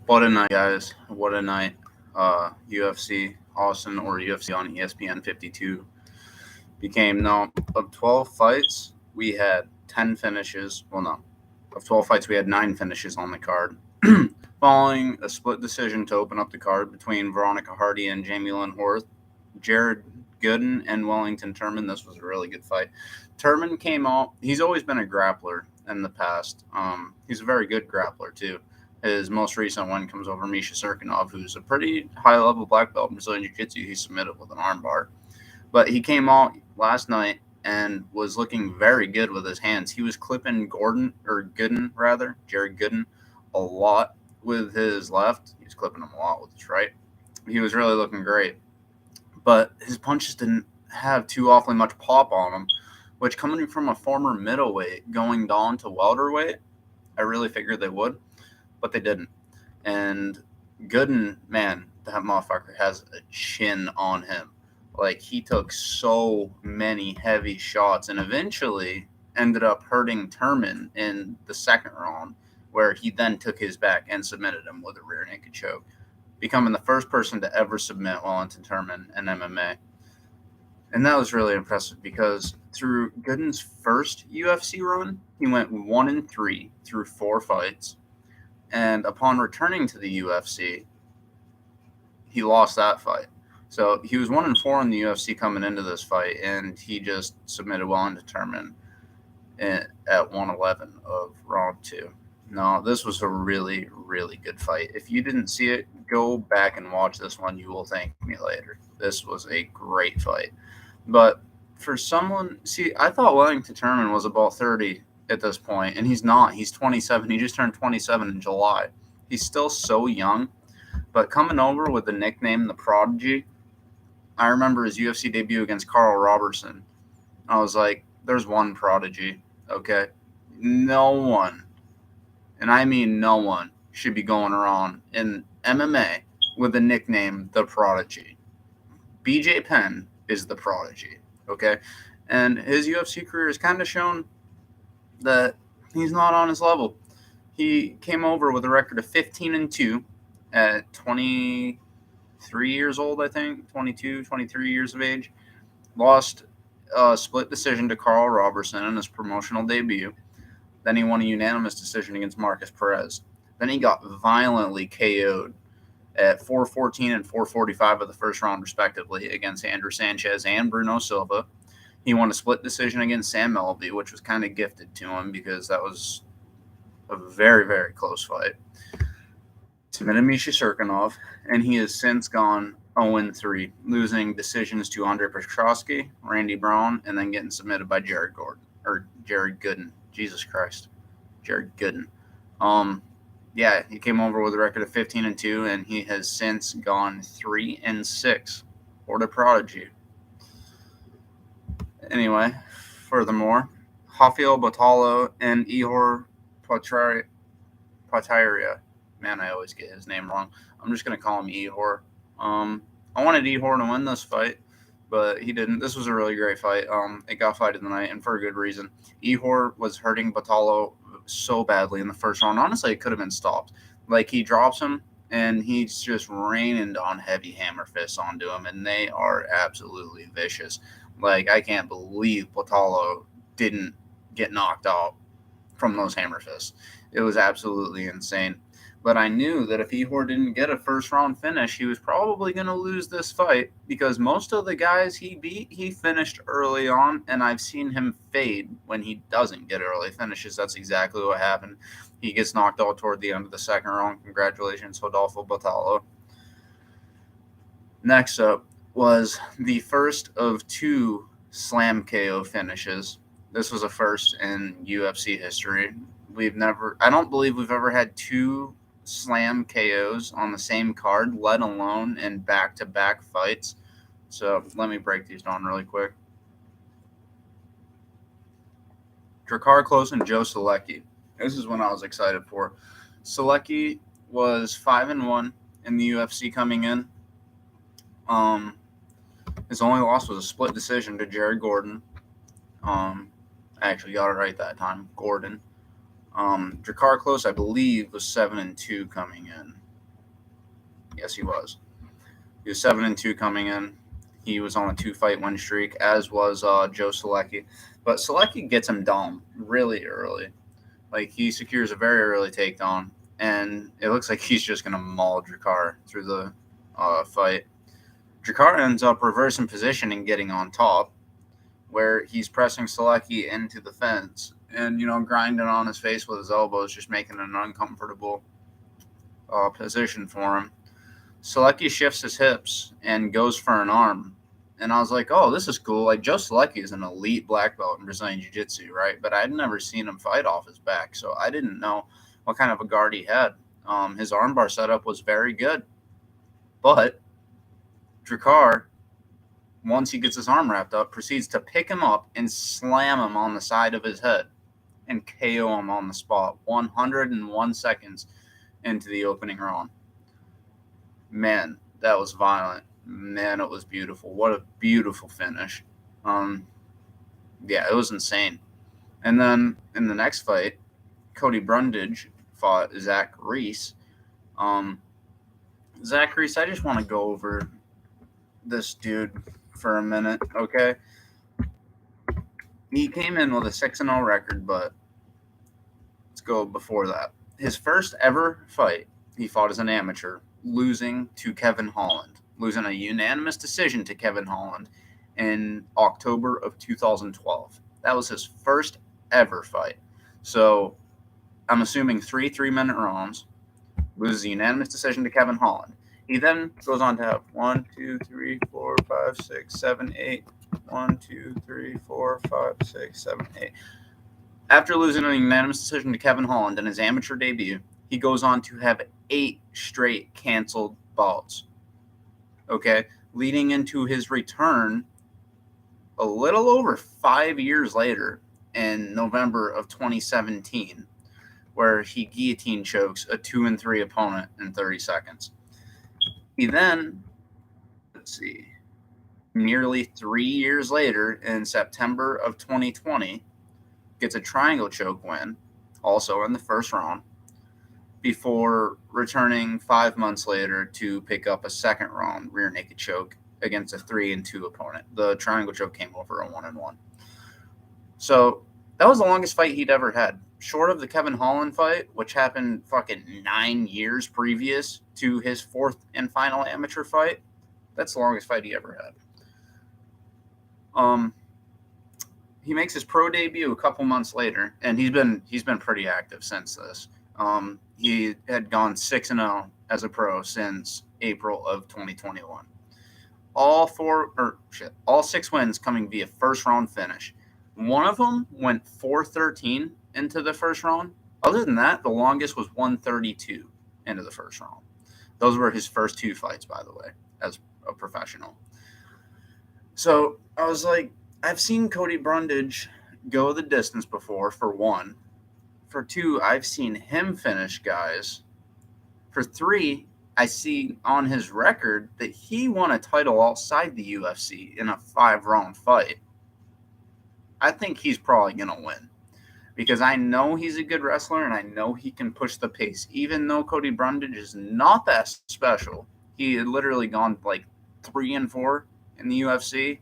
What a night, guys. What a night. UFC Austin or UFC on ESPN 52 became no of 12 fights. We had 10 finishes. Well, no, of 12 fights, we had 9 finishes on the card. Following a split decision to open up the card between Veronica Hardy and Jamie Lynn Horth, Jared Gooden and Wellington Turman. This was a really good fight. Turman came out. He's always been a grappler in the past. He's a very good grappler too. His most recent one comes over Miesha Tate, who's a pretty high level black belt in Brazilian Jiu Jitsu. He submitted with an armbar. But he came out last night and was looking very good with his hands. He was clipping Gooden rather, Jared Gooden, a lot with his left. He was clipping him a lot with his right. He was really looking great. But his punches didn't have too awfully much pop on them, which coming from a former middleweight going down to welterweight, I really figured they would, but they didn't. And Gooden, man, that motherfucker has a chin on him. Like, he took so many heavy shots and eventually ended up hurting Turman in the second round, where he then took his back and submitted him with a rear naked choke, becoming the first person to ever submit Wellington Turman in MMA. And that was really impressive because through Gooden's first UFC run, he went 1-3 through 4 fights. And upon returning to the UFC, he lost that fight. So he was 1-4 in the UFC coming into this fight, and he just submitted Wellington Turman at 111 of round 2. No, this was a really, really good fight. If you didn't see it, go back and watch this one. You will thank me later. This was a great fight. But for someone, see, I thought Wellington Turman was about 30 at this point, and he's not. He's 27. He just turned 27 in July. He's still so young. But coming over with the nickname The Prodigy, I remember his UFC debut against Carl Robertson. I was like, there's one prodigy, okay? No one, and I mean no one, should be going around in MMA with the nickname The Prodigy. BJ Penn is The Prodigy, okay? And his UFC career has kind of shown that he's not on his level. He came over with a record of 15-2 at 23 years old, I think, 22, 23 years of age. Lost a split decision to Carl Robertson in his promotional debut. Then he won a unanimous decision against Marcus Perez. Then he got violently KO'd at 4:14 and 4:45 of the first round, respectively, against Andrew Sanchez and Bruno Silva. He won a split decision against Sam Melvey, which was kind of gifted to him because that was a very, very close fight. Submitted Miesha Tate, and he has since gone 0-3, losing decisions to Andre Petrosky, Randy Brown, and then getting submitted by Jared Gooden. Jesus Christ, Jared Gooden. Yeah, he came over with a record of 15-2, and he has since gone 3-6. What a prodigy. Anyway, furthermore, Rafael Batalo and Ihor Potieria. Man, I always get his name wrong. I'm just going to call him Ihor. I wanted Ihor to win this fight, but he didn't. This was a really great fight. It got fight of the night, and for a good reason. Ihor was hurting Batalo so badly in the first round. Honestly, it could have been stopped. Like, he drops him, and he's just raining on heavy hammer fists onto him, and they are absolutely vicious. Like, I can't believe Batalo didn't get knocked out from those hammer fists. It was absolutely insane. But I knew that if Ihor didn't get a first-round finish, he was probably going to lose this fight because most of the guys he beat, he finished early on, and I've seen him fade when he doesn't get early finishes. That's exactly what happened. He gets knocked out toward the end of the second round. Congratulations, Rodolfo Batalo. Next up was the first of 2 slam KO finishes. This was a first in UFC history. I don't believe we've ever had 2 slam KOs on the same card, let alone in back-to-back fights. So let me break these down really quick. Drakkar Klose and Joe Solecki. This is one I was excited for. Solecki was 5-1 in the UFC coming in. His only loss was a split decision to Jared Gordon. I actually got it right that time, Gordon. Drakkar Klose, I believe, was 7-2 coming in. Yes, he was. He was 7-2 coming in. He was on a 2-fight win streak, as was Joe Selecki. But Selecki gets him down really early. Like, he secures a very early takedown, and it looks like he's just going to maul Drakkar through the fight. Drakkar ends up reversing position and getting on top, where he's pressing Selecki into the fence and, grinding on his face with his elbows, just making an uncomfortable position for him. Selecki shifts his hips and goes for an arm. And I was like, oh, this is cool. Like, Joe Selecki is an elite black belt in Brazilian Jiu-Jitsu, right? But I'd never seen him fight off his back, so I didn't know what kind of a guard he had. His armbar setup was very good. But Drakkar, once he gets his arm wrapped up, proceeds to pick him up and slam him on the side of his head and KO him on the spot 101 seconds into the opening round. Man, that was violent. Man, it was beautiful. What a beautiful finish. Yeah, it was insane. And then in the next fight, Cody Brundage fought Zach Reese. Zach Reese, I just want to go over this dude for a minute, okay? He came in with a 6-0 record, but let's go before that. His first ever fight, he fought as an amateur, losing to Kevin Holland, losing a unanimous decision to Kevin Holland in October of 2012. That was his first ever fight. So I'm assuming 3 3-minute rounds, loses a unanimous decision to Kevin Holland. He then goes on to have 1, 2, 3, 4, 5, 6, 7, 8. 1, 2, 3, 4, 5, 6, 7, 8. After losing a unanimous decision to Kevin Holland in his amateur debut, he goes on to have 8 straight canceled bouts. Okay, leading into his return a little over 5 years later in November of 2017, where he guillotine chokes a 2-3 opponent in 30 seconds. He then, nearly 3 years later in September of 2020, gets a triangle choke win, also in the first round, before returning 5 months later to pick up a second round rear naked choke against a 3-2 opponent. The triangle choke came over a 1-1. So that was the longest fight he'd ever had. Short of the Kevin Holland fight, which happened fucking 9 years previous to his fourth and final amateur fight, that's the longest fight he ever had. He makes his pro debut a couple months later, and he's been pretty active since this. He had gone 6-0 as a pro since April of 2021. All 6 wins coming via first round finish. One of them went 4-13 into the first round. Other than that, the longest was 132 into the first round. Those were his first 2 fights, by the way, as a professional. So I was like, I've seen Cody Brundage go the distance before, for 1. For 2, I've seen him finish guys. For 3, I see on his record that he won a title outside the UFC in a 5-round fight. I think he's probably going to win, because I know he's a good wrestler and I know he can push the pace. Even though Cody Brundage is not that special, he had literally gone like 3-4 in the UFC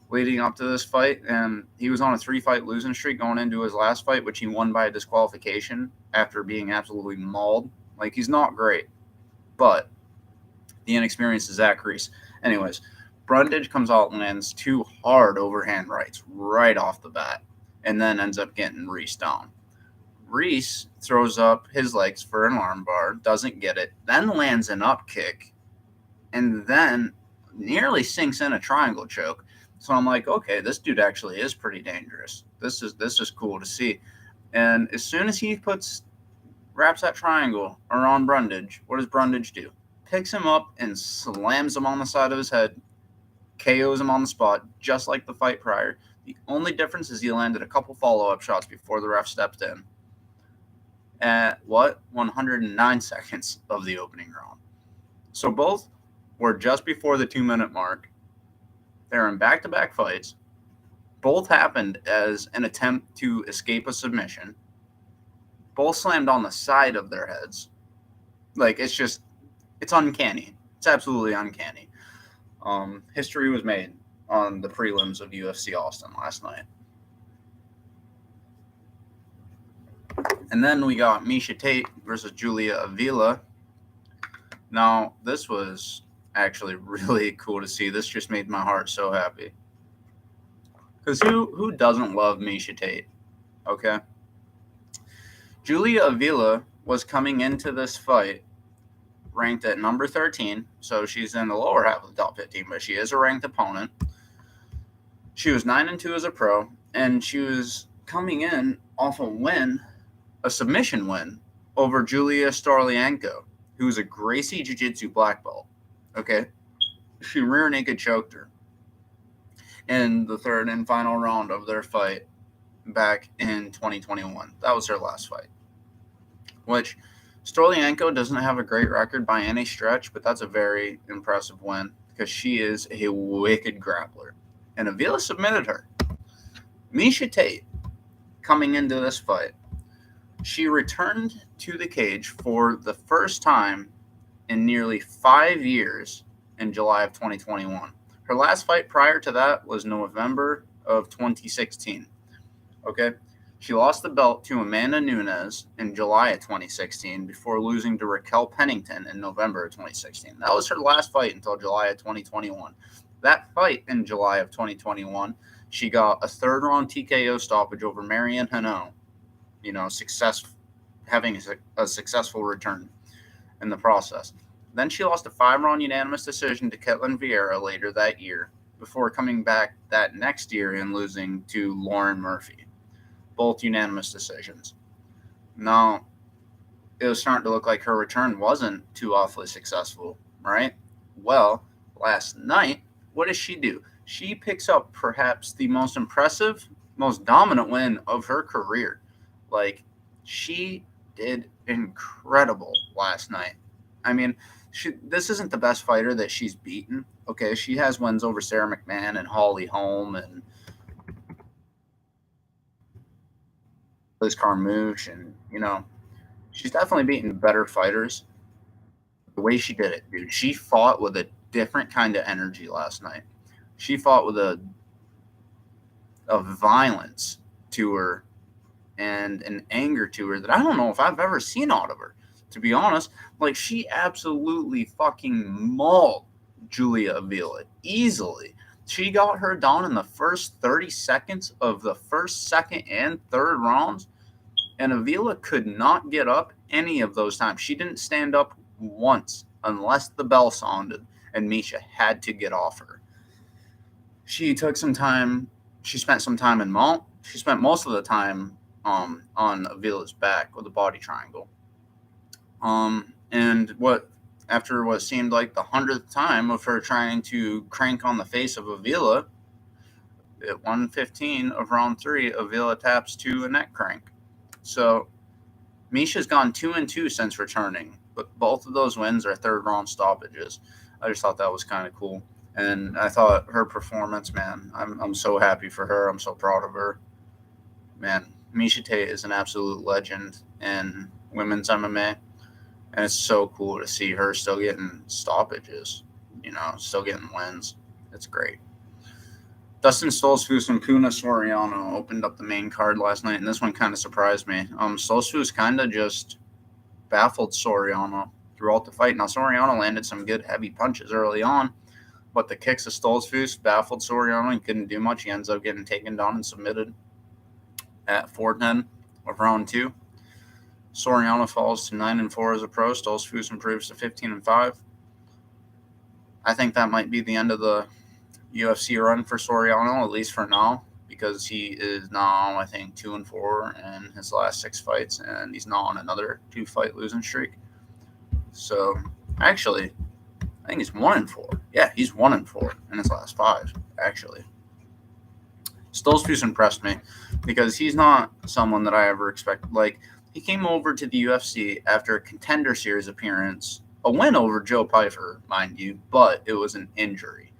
leading up to this fight, and he was on a 3-fight losing streak going into his last fight, which he won by a disqualification after being absolutely mauled. Like, he's not great, but the inexperienced is Zach Reese. Anyways, Brundage comes out and lands 2 hard overhand rights right off the bat, and then ends up getting Reese down. Reese throws up his legs for an armbar, doesn't get it, then lands an up kick, and then nearly sinks in a triangle choke. So I'm like, okay, this dude actually is pretty dangerous. This is cool to see. And as soon as he wraps that triangle around Brundage, what does Brundage do? Picks him up and slams him on the side of his head, KOs him on the spot, just like the fight prior. The only difference is he landed a couple follow-up shots before the ref stepped in at 109 seconds of the opening round. So both were just before the 2-minute mark. They're in back-to-back fights. Both happened as an attempt to escape a submission. Both slammed on the side of their heads. Like, it's just It's uncanny. It's absolutely uncanny. History was made on the prelims of UFC Austin last night. And then we got Miesha Tate versus Julia Avila. Now, this was actually really cool to see. This just made my heart so happy. Because who doesn't love Miesha Tate? Okay. Julia Avila was coming into this fight ranked at number 13. So she's in the lower half of the top 15, but she is a ranked opponent. She was 9-2 as a pro, and she was coming in off a submission win over Julia Starlienko, who's a Gracie Jiu-Jitsu black belt. Okay? She rear naked choked her in the third and final round of their fight back in 2021. That was her last fight. Which Starlienko doesn't have a great record by any stretch, but that's a very impressive win because she is a wicked grappler. And Avila submitted her. Miesha Tate, coming into this fight, she returned to the cage for the first time in nearly 5 years in July of 2021. Her last fight prior to that was November of 2016. Okay? She lost the belt to Amanda Nunes in July of 2016 before losing to Raquel Pennington in November of 2016. That was her last fight until July of 2021. That fight in July of 2021, she got a third-round TKO stoppage over Marianne Hanaud. Having a successful return in the process. Then she lost a 5-round unanimous decision to Ketlen Vieira later that year before coming back that next year and losing to Lauren Murphy. Both unanimous decisions. Now, it was starting to look like her return wasn't too awfully successful, right? Well, last night, what does she do? She picks up perhaps the most impressive, most dominant win of her career. Like, she did incredible last night. I mean, this isn't the best fighter that she's beaten. Okay, she has wins over Sarah McMahon and Holly Holm and Liz Carmouche, and she's definitely beaten better fighters. The way she did it, dude, she fought with a different kind of energy last night. She fought with a violence to her and an anger to her that I don't know if I've ever seen out of her, to be honest. Like, she absolutely fucking mauled Julia Avila easily. She got her down in the first 30 seconds of the first, second, and third rounds, and Avila could not get up any of those times. She didn't stand up once unless the bell sounded, and Miesha had to get off her. She took some time. She spent some time in mount. She spent most of the time on Avila's back with a body triangle. And after what seemed like the 100th time of her trying to crank on the face of Avila, at 1:15 of round 3, Avila taps to a neck crank. So Miesha's gone 2-2 since returning, but both of those wins are third round stoppages. I just thought that was kind of cool. And I thought her performance, man, I'm so happy for her. I'm so proud of her. Man, Miesha Tate is an absolute legend in women's MMA. And it's so cool to see her still getting stoppages, still getting wins. It's great. Dustin Stoltzfus and Puna Soriano opened up the main card last night, and this one kind of surprised me. Stoltzfus kind of just baffled Soriano throughout the fight. Now, Soriano landed some good heavy punches early on, but the kicks of Stoltzfus baffled Soriano. He couldn't do much. He ends up getting taken down and submitted at 4:10 of round 2. Soriano falls to 9-4 as a pro. Stoltzfus improves to 15-5. I think that might be the end of the UFC run for Soriano, at least for now, because he is now, I think, 2-4 in his last 6 fights, and he's now on another 2-fight losing streak. So, actually, I think he's 1-4. Yeah, he's 1-4 in his last 5, actually. Stoltzfus impressed me because he's not someone that I ever expected. Like, he came over to the UFC after a Contender Series appearance, a win over Joe Pyfer, mind you, but it was an injury.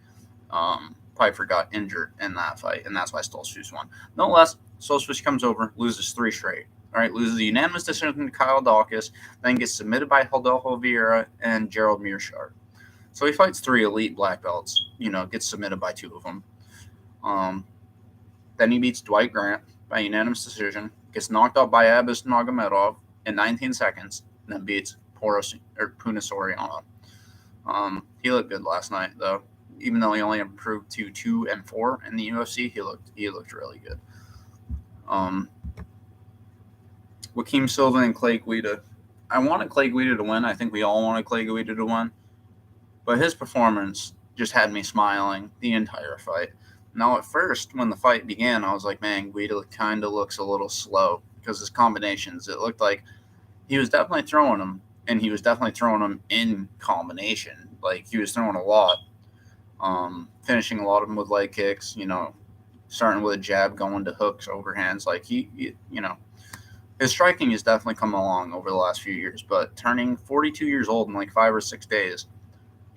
Pyfer got injured in that fight, and that's why Stoltzfus won. No less, Stoltzfus comes over, loses 3 straight. All right, loses a unanimous decision to Kyle Dawkins, then gets submitted by Rodolfo Vieira and Gerald Mearshart. So he fights 3 elite black belts, gets submitted by 2 of them. Then he beats Dwight Grant by unanimous decision, gets knocked out by Abus Nurmagomedov in 19 seconds, and then beats Puna Soriano. He looked good last night, though. Even though he only improved to 2-4 in the UFC, he looked really good. Joaquim Silva and Clay Guida. I wanted Clay Guida to win. I think we all wanted Clay Guida to win. But his performance just had me smiling the entire fight. Now, at first, when the fight began, I was like, man, Guida kind of looks a little slow because his combinations, it looked like he was definitely throwing them, and he was definitely throwing them in combination. Like, he was throwing a lot, finishing a lot of them with leg kicks, starting with a jab, going to hooks, overhands. Like, his striking has definitely come along over the last few years, but turning 42 years old in like 5 or 6 days,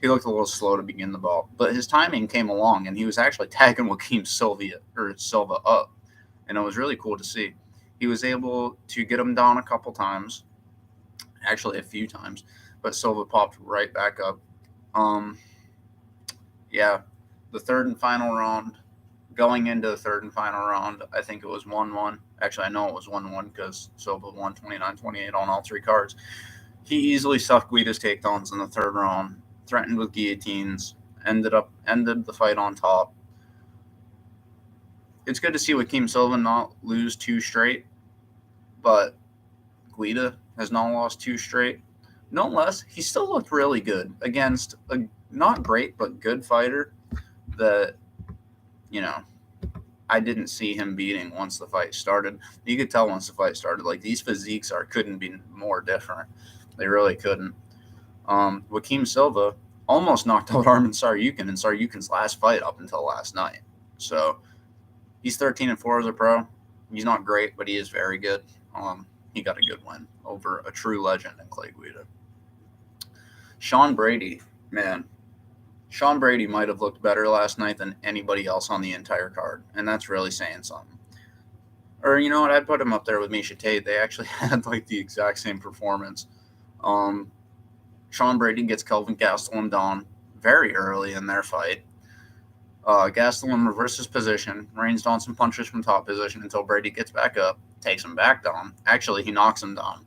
he looked a little slow to begin the ball. But his timing came along, and he was actually tagging Joaquim Silva up, and it was really cool to see. He was able to get him down a couple times, actually a few times, but Silva popped right back up. The third and final round, going into the third and final round, I think it was 1-1. Actually, I know it was 1-1 because Silva won 29-28 on all 3 cards. He easily stuffed Guida's takedowns in the third round, threatened with guillotines, ended the fight on top. It's good to see Joaquim Silva not lose 2 straight, but Guida has not lost 2 straight. Nonetheless, he still looked really good against a not great but good fighter that, I didn't see him beating once the fight started. You could tell once the fight started, like, these physiques couldn't be more different. They really couldn't. Joaquim Silva almost knocked out Arman Tsarukyan in Tsarukyan's last fight up until last night. So he's 13-4 as a pro. He's not great, but he is very good. He got a good win over a true legend in Clay Guida. Sean Brady, man. Sean Brady might have looked better last night than anybody else on the entire card, and that's really saying something. Or, you know what, I'd put him up there with Miesha Tate. They actually had, like, the exact same performance. Sean Brady gets Kelvin Gastelum down very early in their fight. Gastelum reverses position, rains down some punches from top position until Brady gets back up, takes him back down. Actually, he knocks him down.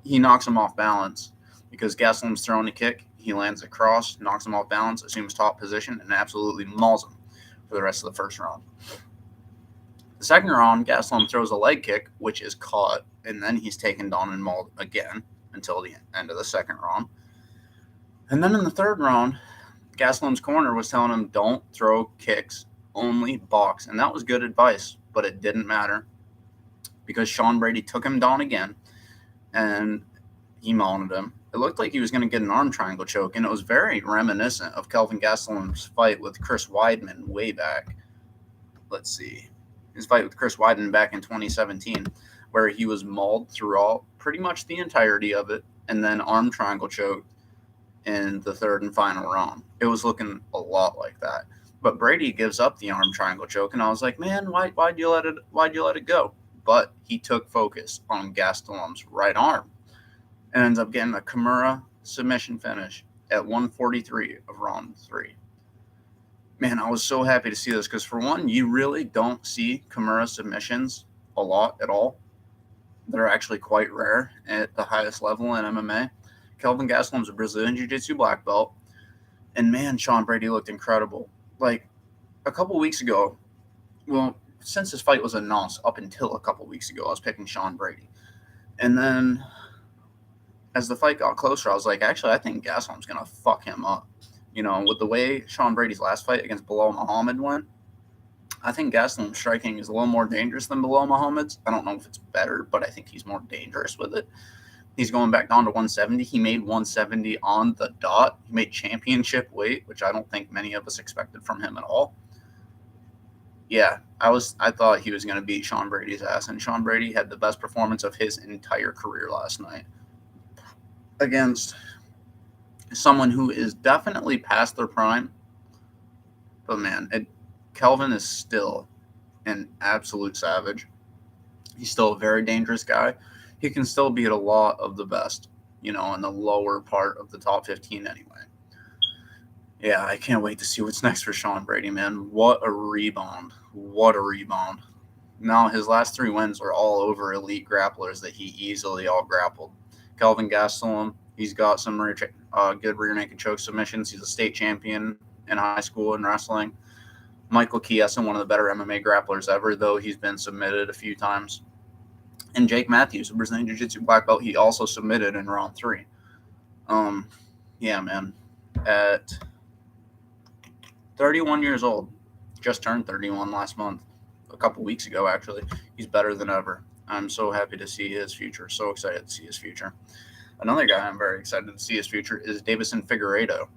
He knocks him off balance because Gastelum's throwing a kick. He lands a cross, knocks him off balance, assumes top position, and absolutely mauls him for the rest of the first round. The second round, Gastelum throws a leg kick, which is caught, and then he's taken down and mauled again until the end of the second round. And then in the third round, Gastelum's corner was telling him, don't throw kicks, only box. And that was good advice, but it didn't matter because Sean Brady took him down again, and he mounted him. It looked like he was going to get an arm triangle choke, and it was very reminiscent of Kelvin Gastelum's fight with Chris Weidman way back. Let's see. His fight with Chris Weidman back in 2017, where he was mauled throughout pretty much the entirety of it, and then arm triangle choked in the third and final round. It was looking a lot like that. But Brady gives up the arm triangle choke, and I was like, man, why'd you let it go? But he took focus on Gastelum's right arm and ends up getting a kimura submission finish at 143 of round 3. Man, I was so happy to see this because, for one, you really don't see kimura submissions a lot at all. They're actually quite rare at the highest level in MMA. Kelvin Gastelum's a Brazilian Jiu-Jitsu black belt, and man, Sean Brady looked incredible. Like, a couple weeks ago, well, since this fight was announced up until a couple weeks ago, I was picking Sean Brady. And then as the fight got closer, I was like, actually, I think Gastelum's going to fuck him up. With the way Sean Brady's last fight against Belal Muhammad went, I think Gastelum's striking is a little more dangerous than Belal Muhammad's. I don't know if it's better, but I think he's more dangerous with it. He's going back down to 170. He made 170 on the dot. He made championship weight, which I don't think many of us expected from him at all. Yeah, I thought he was going to beat Sean Brady's ass, and Sean Brady had the best performance of his entire career last night against someone who is definitely past their prime. But man, Kelvin is still an absolute savage. He's still a very dangerous guy. He can still beat a lot of the best, in the lower part of the top 15 anyway. Yeah, I can't wait to see what's next for Sean Brady, man. What a rebound. What a rebound. Now, his last 3 wins were all over elite grapplers that he easily out-grappled. Kelvin Gastelum, he's got some good rear naked choke submissions. He's a state champion in high school in wrestling. Michael Chiesa, one of the better MMA grapplers ever, though he's been submitted a few times. And Jake Matthews, a Brazilian Jiu-Jitsu black belt, he also submitted in round 3. Yeah, man. At 31 years old, just turned 31 last month, a couple weeks ago, actually. He's better than ever. I'm so happy to see his future. So excited to see his future. Another guy I'm very excited to see his future is Deiveson Figueiredo.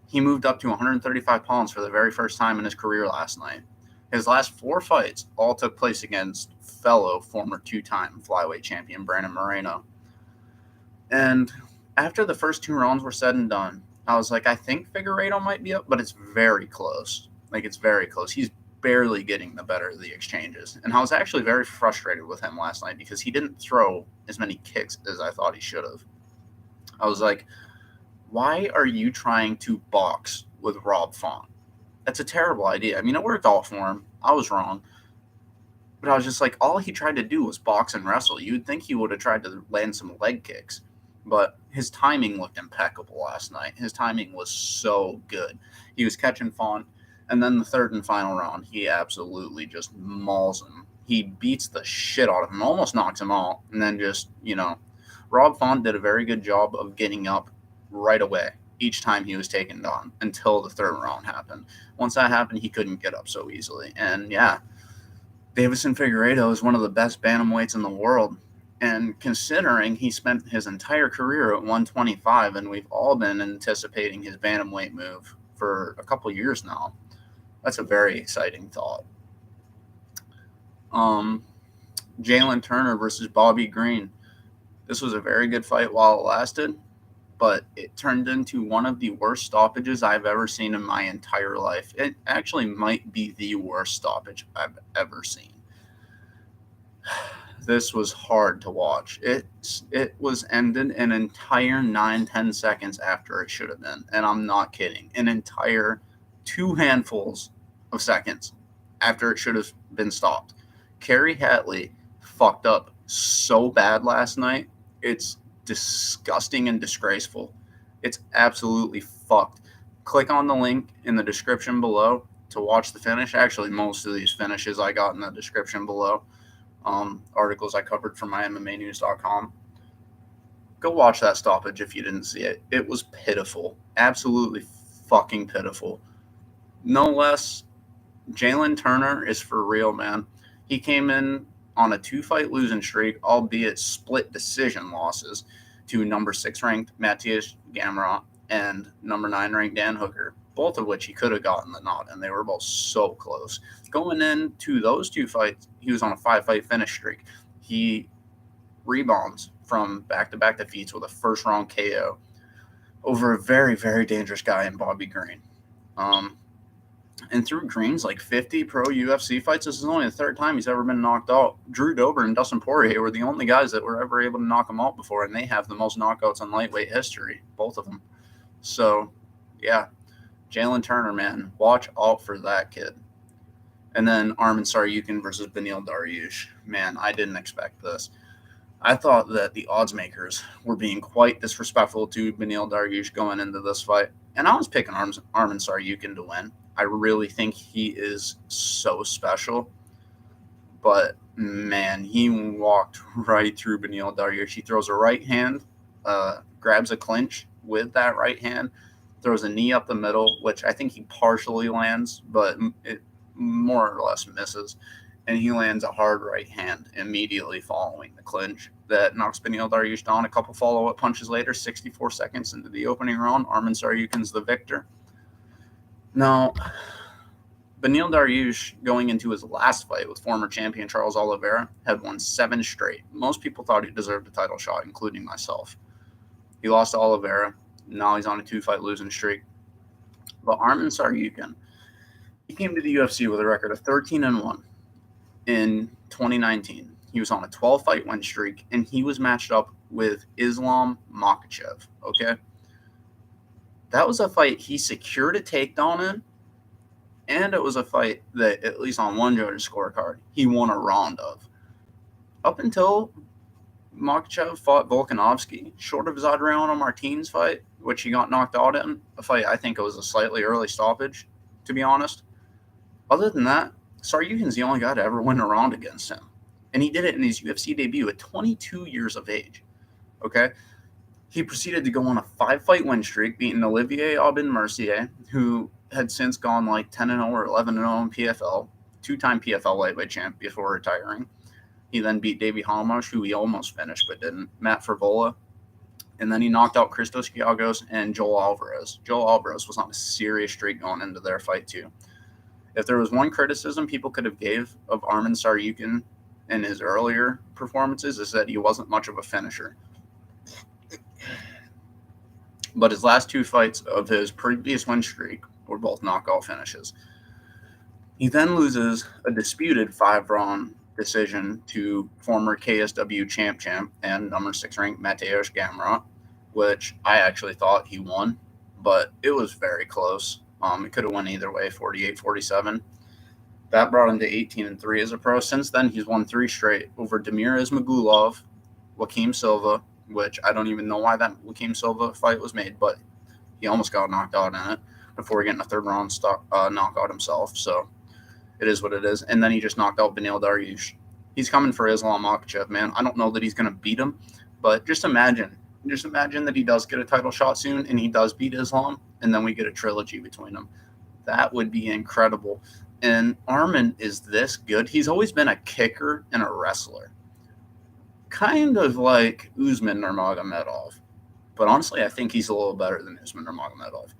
He moved up to 135 pounds for the very first time in his career last night. His last 4 fights all took place against fellow former 2-time flyweight champion Brandon Moreno. And after the first 2 rounds were said and done, I was like, I think Figueiredo might be up, but it's very close. It's very close. He's barely getting the better of the exchanges. And I was actually very frustrated with him last night because he didn't throw as many kicks as I thought he should have. I was like, why are you trying to box with Rob Font? That's a terrible idea. I mean, it worked out for him. I was wrong. But I was just like, all he tried to do was box and wrestle. You'd think he would have tried to land some leg kicks. But his timing looked impeccable last night. His timing was so good. He was catching Font. And then the third and final round, he absolutely just mauls him. He beats the shit out of him, almost knocks him out. And then just, Rob Font did a very good job of getting up right away each time he was taken down until the third round happened. Once that happened, he couldn't get up so easily. And yeah, Deiveson Figueiredo is one of the best bantamweights in the world. And considering he spent his entire career at 125, and we've all been anticipating his bantamweight move for a couple years now, that's a very exciting thought. Jalin Turner versus Bobby Green. This was a very good fight while it lasted, but it turned into one of the worst stoppages I've ever seen in my entire life. It actually might be the worst stoppage I've ever seen. This was hard to watch. It was ended an entire 9-10 seconds after it should have been, and I'm not kidding. An entire 2 handfuls of seconds after it should have been stopped. Kerry Hatley fucked up so bad last night. It's disgusting and disgraceful. It's absolutely fucked. Click on the link in the description below to watch the finish. Actually, most of these finishes I got in the description below. Articles I covered from MyMMAnews.com. Go watch that stoppage if you didn't see it. It was pitiful. Absolutely fucking pitiful. No less, Jalin Turner is for real, man. He came in on a 2-fight losing streak, albeit split decision losses, to number 6 ranked Matthias Gamrot and number 9 ranked Dan Hooker, both of which he could have gotten the nod, and they were both so close. Going into those 2 fights, he was on a 5-fight finish streak. He rebounds from back-to-back defeats with a first-round KO over a very, very dangerous guy in Bobby Green. And through Green's 50 pro UFC fights, this is only the 3rd time he's ever been knocked out. Drew Dober and Dustin Poirier were the only guys that were ever able to knock him out before, and they have the most knockouts in lightweight history, both of them. So, yeah, Jalin Turner, man, watch out for that kid. And then Arman Tsarukyan versus Beneil Dariush. Man, I didn't expect this. I thought that the odds makers were being quite disrespectful to Beneil Dariush going into this fight, and I was picking Arman Tsarukyan to win. I really think he is so special. But, man, he walked right through Beneil Dariush. He throws a right hand, grabs a clinch with that right hand, throws a knee up the middle, which I think he partially lands, but it more or less misses. And he lands a hard right hand immediately following the clinch that knocks Beneil Dariush down. A couple follow-up punches later, 64 seconds into the opening round, Arman Tsarukyan's the victor. Now, Beneil Dariush, going into his last fight with former champion Charles Oliveira, had won 7 straight. Most people thought he deserved a title shot, including myself. He lost to Oliveira. Now he's on a 2-fight losing streak. But Arman Tsarukyan, he came to the UFC with a record of 13-1 in 2019. He was on a 12-fight win streak, and he was matched up with Islam Makhachev, okay? That was a fight he secured a takedown in, and it was a fight that, at least on one judge's scorecard, he won a round of. Up until Makhachev fought Volkanovski, short of his Adriano Martins fight, which he got knocked out in, a fight I think it was a slightly early stoppage, to be honest. Other than that, Tsarukyan's the only guy to ever win a round against him. And he did it in his UFC debut at 22 years of age. Okay? He proceeded to go on a 5-fight win streak, beating Olivier Aubin-Mercier, who had since gone like 10-0 or 11-0 in PFL, 2-time PFL lightweight champ before retiring. He then beat Davey Halmosh, who he almost finished but didn't, Matt Frivola. And then he knocked out Christos Giagos and Joel Alvarez. Joel Alvarez was on a serious streak going into their fight too. If there was one criticism people could have gave of Arman Tsarukyan in his earlier performances, is that he wasn't much of a finisher. But his last 2 fights of his previous win streak were both knockout finishes. He then loses a disputed 5-round decision to former KSW champ and number 6 ranked Mateusz Gamrot, which I actually thought he won, but it was very close. It could have went either way, 48-47. That brought him to 18-3 as a pro. Since then, he's won 3 straight over Damir Ismagulov, Joaquim Silva, which I don't even know why that Joaquim Silva fight was made, but he almost got knocked out in it before getting a 3rd-round knockout himself. So it is what it is. And then he just knocked out Beneil Dariush. He's coming for Islam Makhachev, man. I don't know that he's going to beat him, but just imagine that he does get a title shot soon and he does beat Islam, and then we get a trilogy between them. That would be incredible. And Arman is this good. He's always been a kicker and a wrestler. Kind of like Usman Nurmagomedov. But honestly, I think he's a little better than Usman Nurmagomedov.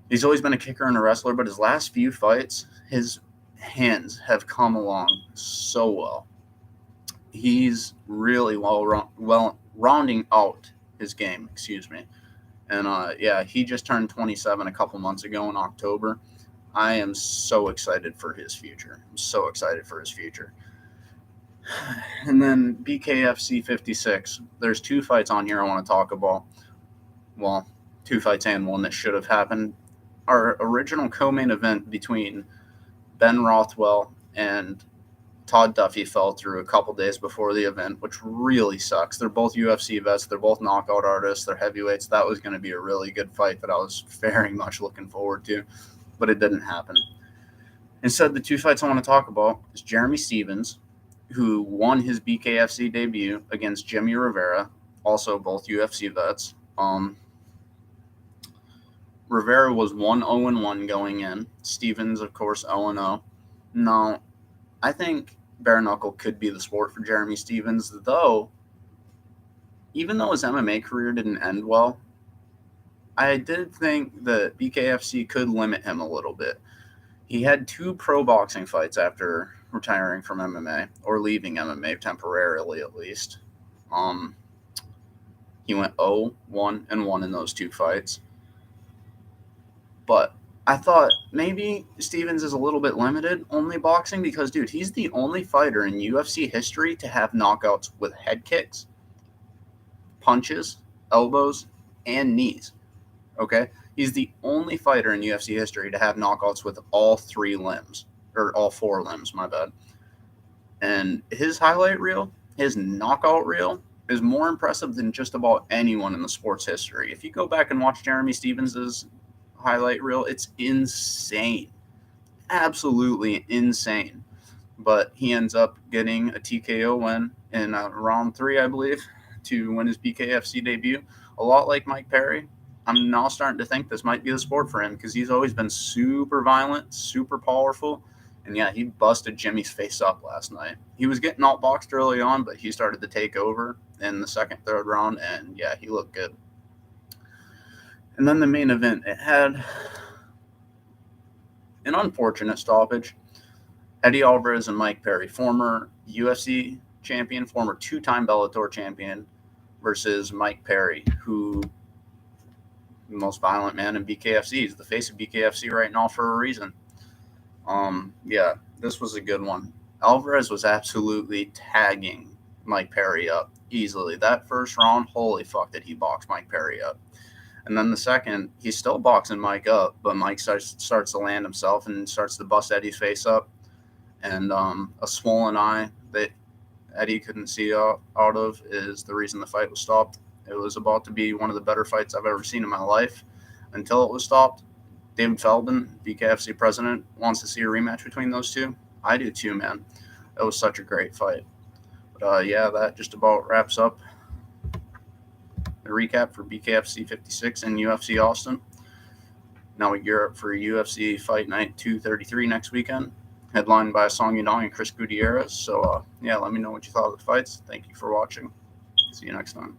He's always been a kicker and a wrestler, but his last few fights, his hands have come along so well. He's really well rounding out his game, And he just turned 27 a couple months ago in October. I am so excited for his future. And then BKFC 56. There's 2 fights on here I want to talk about. Well, 2 fights and one that should have happened. Our original co-main event between Ben Rothwell and Todd Duffy fell through a couple days before the event, which really sucks. They're both UFC vets. They're both knockout artists. They're heavyweights. That was going to be a really good fight that I was very much looking forward to, but it didn't happen. Instead, the 2 fights I want to talk about is Jeremy Stephens, who won his BKFC debut against Jimmie Rivera, also both UFC vets. Rivera was 1-0-1 going in. Stephens, of course, 0-0. Now, I think bare knuckle could be the sport for Jeremy Stephens, though, even though his MMA career didn't end well, I did think that BKFC could limit him a little bit. He had 2 pro boxing fights after retiring from MMA, or leaving MMA temporarily at least. He went 0-1-1 in those 2 fights. But I thought maybe Stephens is a little bit limited only boxing because, dude, he's the only fighter in UFC history to have knockouts with head kicks, punches, elbows, and knees. Okay? He's the only fighter in UFC history to have knockouts with all 3 limbs, or all 4 limbs, my bad. And his highlight reel, his knockout reel, is more impressive than just about anyone in the sport's history. If you go back and watch Jeremy Stephens' highlight reel, it's insane. Absolutely insane. But he ends up getting a TKO win in round 3, I believe, to win his BKFC debut. A lot like Mike Perry. I'm now starting to think this might be the sport for him because he's always been super violent, super powerful. And yeah, he busted Jimmy's face up last night. He was getting outboxed early on, but he started to take over in the 2nd, 3rd round. And yeah, he looked good. And then the main event, it had an unfortunate stoppage. Eddie Alvarez and Mike Perry, former UFC champion, former 2-time Bellator champion, versus Mike Perry, who the most violent man in BKFC. He's the face of BKFC right now for a reason. This was a good one. Alvarez was absolutely tagging Mike Perry up easily. That first round, holy fuck, did he box Mike Perry up. And then the second, he's still boxing Mike up, but Mike starts to land himself and starts to bust Eddie's face up. And a swollen eye that Eddie couldn't see out of is the reason the fight was stopped. It was about to be one of the better fights I've ever seen in my life until it was stopped. David Feldman, BKFC president, wants to see a rematch between those two. I do too, man. It was such a great fight. But yeah, that just about wraps up the recap for BKFC 56 and UFC Austin. Now we gear up for UFC Fight Night 233 next weekend, headlined by Song Yudong and Chris Gutierrez. So yeah, let me know what you thought of the fights. Thank you for watching. See you next time.